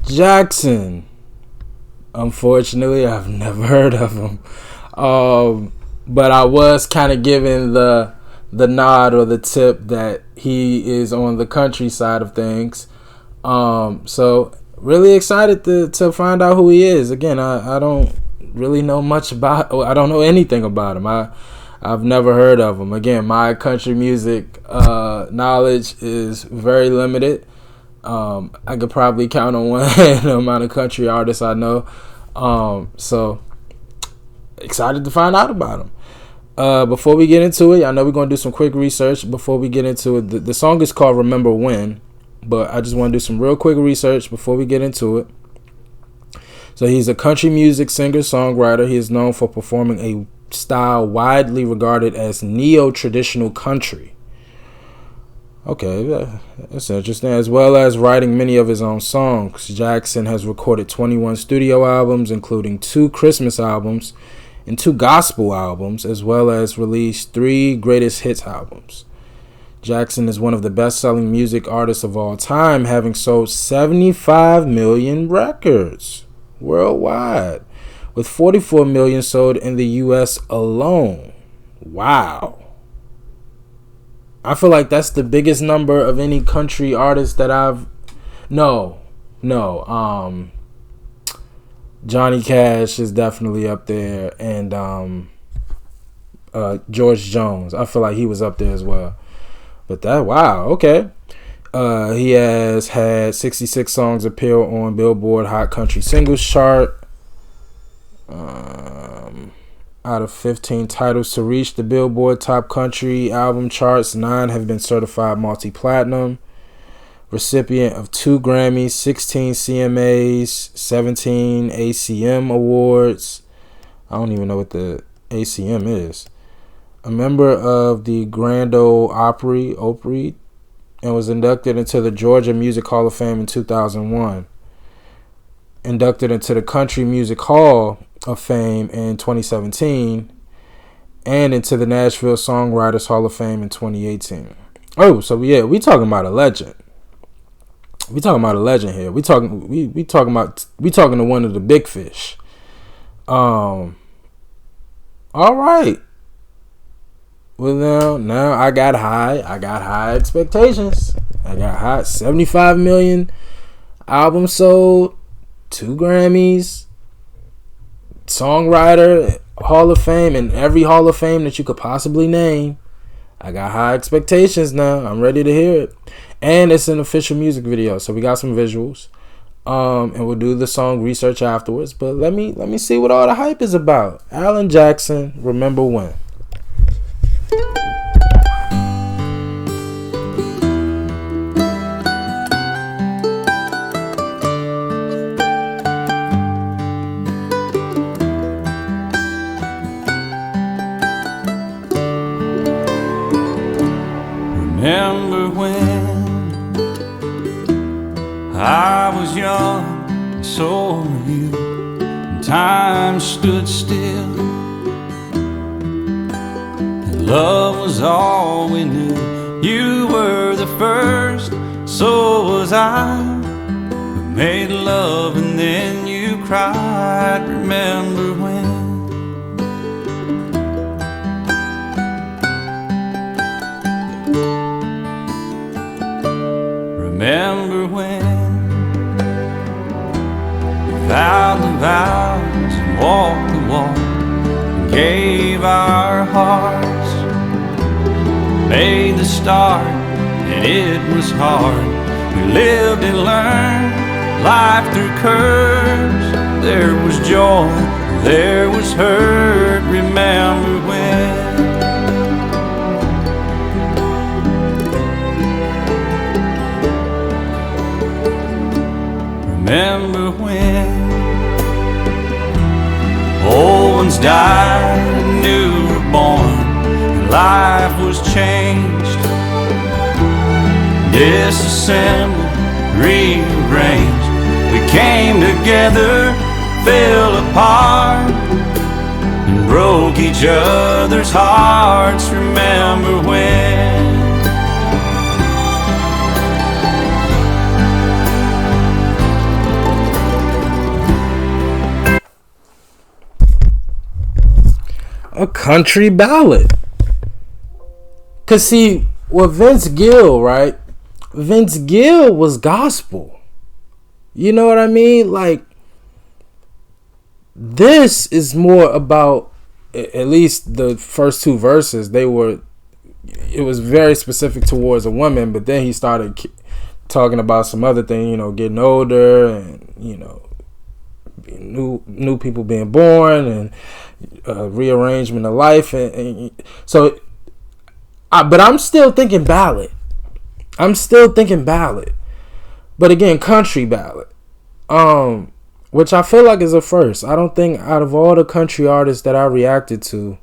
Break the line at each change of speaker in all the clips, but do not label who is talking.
Jackson. Unfortunately, I've never heard of him. But I was kind of given the nod or the tip that he is on the country side of things. So really excited to find out who he is. Again, I don't really know much about. I don't know anything about him. I've never heard of him. Again, my country music knowledge is very limited. I could probably count on one hand the amount of country artists I know. So excited to find out about him. Before we get into it, I know we're going to do some quick research before we get into it. The song is called Remember When, but I just want to do some real quick research before we get into it. So he's a country music singer-songwriter. He is known for performing a style widely regarded as neo-traditional country. Okay, that's interesting. As well as writing many of his own songs, Jackson has recorded 21 studio albums, including 2 Christmas albums and 2 gospel albums, as well as released 3 greatest hits albums. Jackson is one of the best-selling music artists of all time, having sold 75 million records worldwide, with 44 million sold in the U.S. alone. Wow. I feel like that's the biggest number of any country artist that I've... No. Johnny Cash is definitely up there, and George Jones. I feel like he was up there as well. But that, wow, okay. He has had 66 songs appear on Billboard Hot Country Singles Chart. Out of 15 titles to reach the Billboard Top Country Album Charts, 9 have been certified multi-platinum. Recipient of 2 Grammys, 16 CMAs, 17 ACM Awards. I don't even know what the ACM is. A member of the Grand Ole Opry, and was inducted into the Georgia Music Hall of Fame in 2001. Inducted into the Country Music Hall of Fame in 2017, and into the Nashville Songwriters Hall of Fame in 2018. Oh, so yeah, we talking about a legend. We talking about a legend here. We talking to one of the big fish. All right. Well, now I got high expectations. I got high 75 million albums sold, 2 Grammys, songwriter, Hall of Fame, and every Hall of Fame that you could possibly name. I got high expectations now. I'm ready to hear it. And it's an official music video, so we got some visuals. And we'll do the song research afterwards. But let me see what all the hype is about. Alan Jackson, Remember When.
Remember when I was young and so were you, and time stood still, and love was all we knew. You were the first, so was I. We made love and then you cried. Remember when? Remember when we vowed the vows and walked the walk and gave our hearts, made the start and it was hard. We lived and learned life through curves. There was joy, there was hurt. Remember when? Remember when old ones died and new were born, and life was changed, disassembled, rearranged. We came together, fell apart, and broke each other's hearts. Remember when?
a country ballad. Cause see, with Vince Gill, right? Vince Gill was gospel. You know what I mean? Like, this is more about, at least the first two verses, it was very specific towards a woman, but then he started talking about some other thing, you know, getting older and, you know, new people being born and rearrangement of life. And so, but I'm still thinking ballad. But again, country ballad. Which I feel like is a first. I don't think out of all the country artists that I reacted to,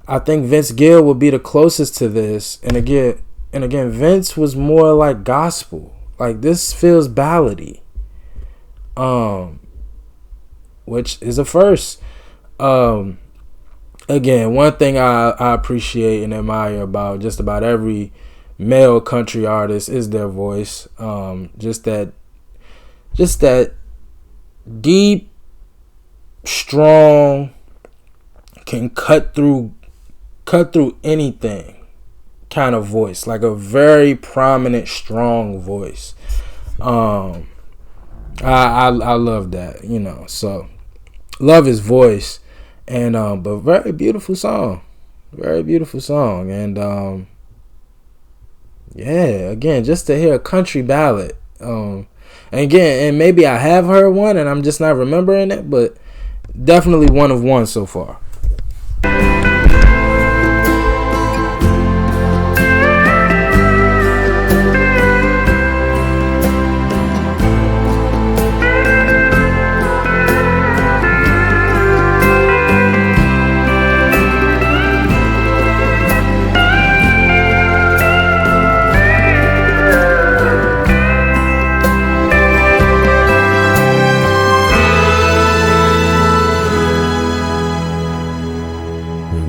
I think Vince Gill would be the closest to this. And again, Vince was more like gospel. Like, this feels ballady. Which is a first. Again, one thing I appreciate and admire about just about every male country artist is their voice. Just that deep, strong, can cut through anything kind of voice, like a very prominent, strong voice. I love that, you know. So love his voice, and but very beautiful song, and yeah, again, just to hear a country ballad, and again, and maybe I have heard one and I'm just not remembering it, but definitely one of one so far.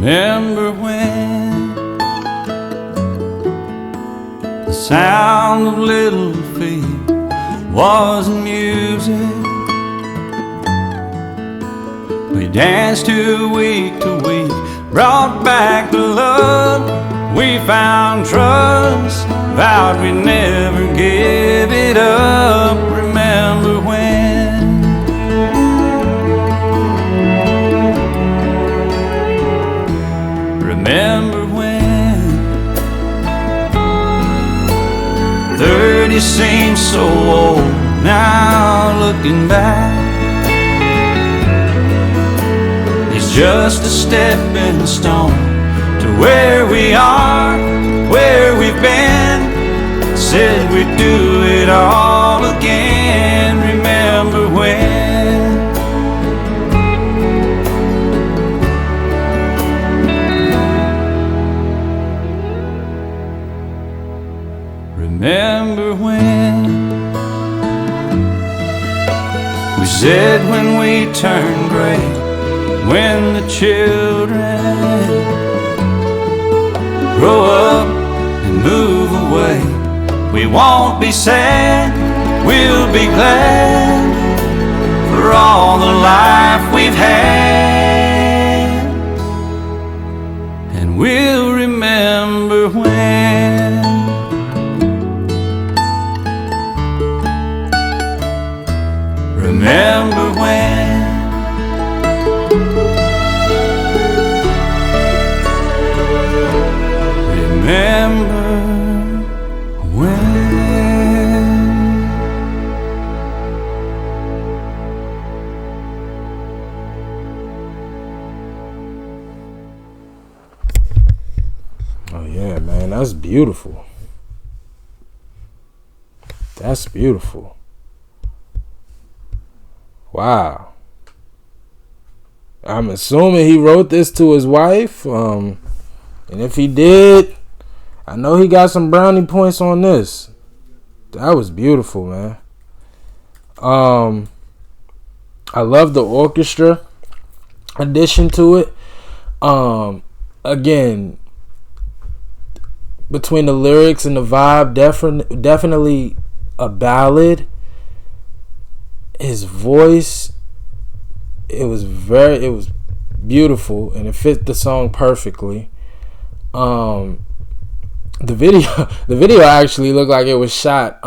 Remember when the sound of little feet wasn't music? We danced to week, brought back the love. We found trust, vowed we'd never give it up. Remember when? Remember when 30 seems so old now, looking back. It's just a stepping stone to where we are, where we've been. Said we'd do it all again. Remember when? Remember when we said when we turn gray, when the children grow up and move away, we won't be sad, we'll be glad for all the life we've had. And we'll remember when. Remember when? Remember when?
Oh yeah, man, that's beautiful. That's beautiful. Wow. I'm assuming he wrote this to his wife. And if he did, I know he got some brownie points on this. That was beautiful, man. I love the orchestra addition to it. Again, between the lyrics and the vibe, definitely a ballad. His voice, it was beautiful, and it fit the song perfectly. The video actually looked like it was shot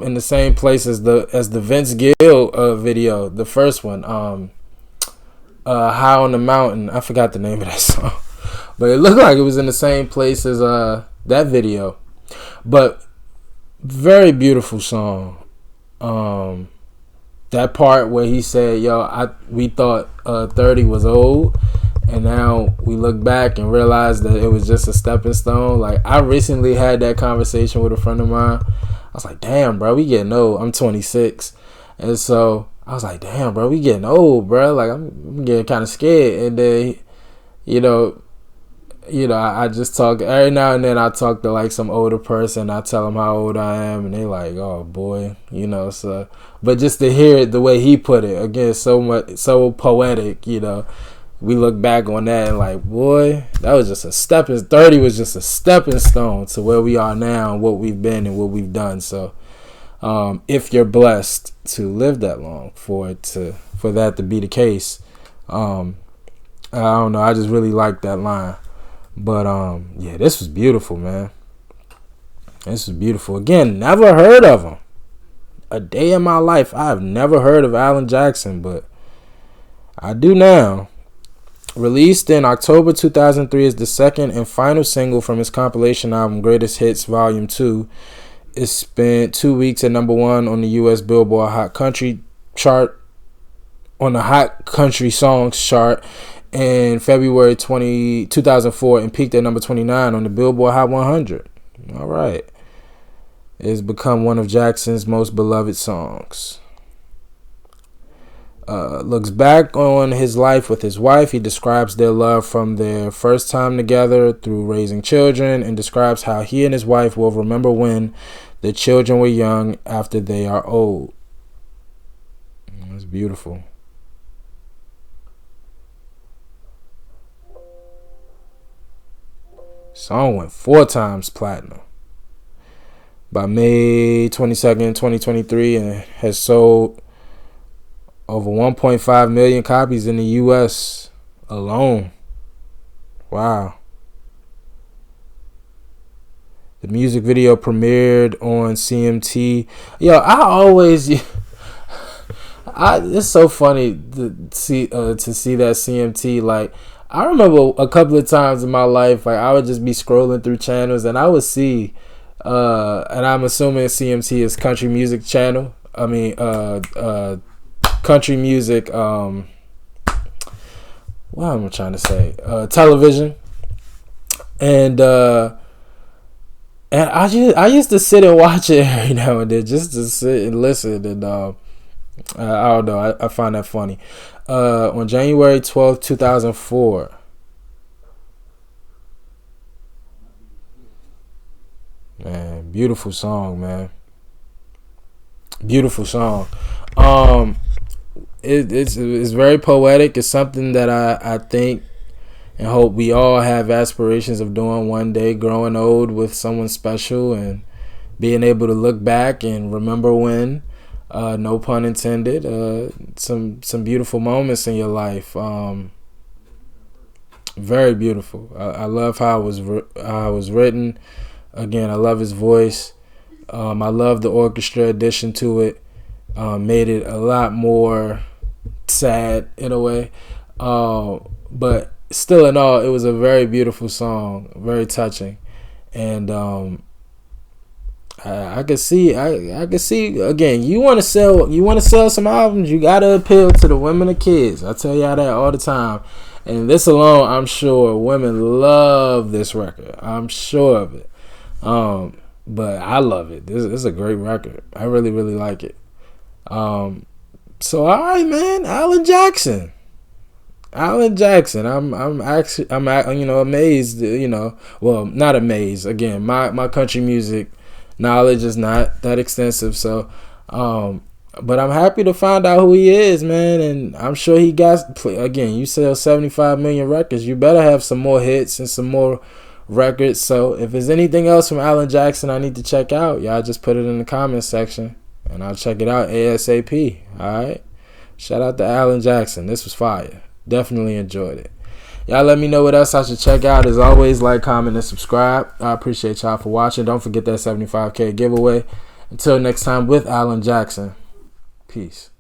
in the same place as the Vince Gill video, the first one, High on the Mountain. I forgot the name of that song, but it looked like it was in the same place as that video. But very beautiful song. That part where he said, "Yo, we thought 30 was old, and now we look back and realize that it was just a stepping stone." Like, I recently had that conversation with a friend of mine. I was like, "Damn, bro, we getting old." I'm 26, and so I was like, "Damn, bro, we getting old, bro." Like, I'm getting kind of scared. And then, I just talk every now and then. I talk to like some older person. I tell them how old I am, and they like, "Oh boy," So, but just to hear it the way he put it, again, so poetic. We look back on that and like, boy, that was just 30 was just a stepping stone to where we are now and what we've been and what we've done. So, if you're blessed to live that long for that to be the case, I don't know. I just really like that line. But yeah, this was beautiful, man. This was beautiful. Again, never heard of him. A day in my life, I've never heard of Alan Jackson, but I do now. Released in October 2003 is the second and final single from his compilation album Greatest Hits Volume 2. It spent 2 weeks at number 1 on the U.S. Billboard Hot Country chart, on the Hot Country Songs chart in February 2004, and peaked at number 29 on the Billboard Hot 100. All right. It has become one of Jackson's most beloved songs. Looks back on his life with his wife. He describes their love from their first time together through raising children, and describes how he and his wife will remember when the children were young after they are old. That's beautiful. Song went 4 times platinum by May 22nd, 2023, and has sold over 1.5 million copies in the U.S. alone. Wow. The music video premiered on CMT. Yo, it's so funny to see that CMT. Like, I remember a couple of times in my life, like, I would just be scrolling through channels and I would see, and I'm assuming CMT is country music channel. I mean, country music. What am I trying to say? Television, and I used to sit and watch it every now and then, just to sit and listen, and I don't know. I find that funny. On January 12th, 2004. Man, beautiful song, man. Beautiful song. It's very poetic. It's something that I think and hope we all have aspirations of doing one day, growing old with someone special and being able to look back and remember when. No pun intended. Some beautiful moments in your life. Very beautiful. I love how it was written. Again, I love his voice. I love the orchestra addition to it. Made it a lot more sad in a way. But still, in all, it was a very beautiful song, very touching, and I could see again. You want to sell some albums, you gotta appeal to the women and kids. I tell y'all that all the time. And this alone, I'm sure women love this record. I'm sure of it. But I love it. This is a great record. I really, really like it. So all right, man, Alan Jackson. I'm actually amazed. Well, not amazed. Again, my country music knowledge is not that extensive, so but I'm happy to find out who he is, man. And I'm sure he got, again, you sell 75 million records, you better have some more hits and some more records. So if there's anything else from Alan Jackson I need to check out, y'all just put it in the comments section and I'll check it out ASAP. All right, shout out to Alan Jackson. This was fire. Definitely enjoyed it. Y'all let me know what else I should check out. As always, like, comment, and subscribe. I appreciate y'all for watching. Don't forget that 75K giveaway. Until next time with Alan Jackson. Peace.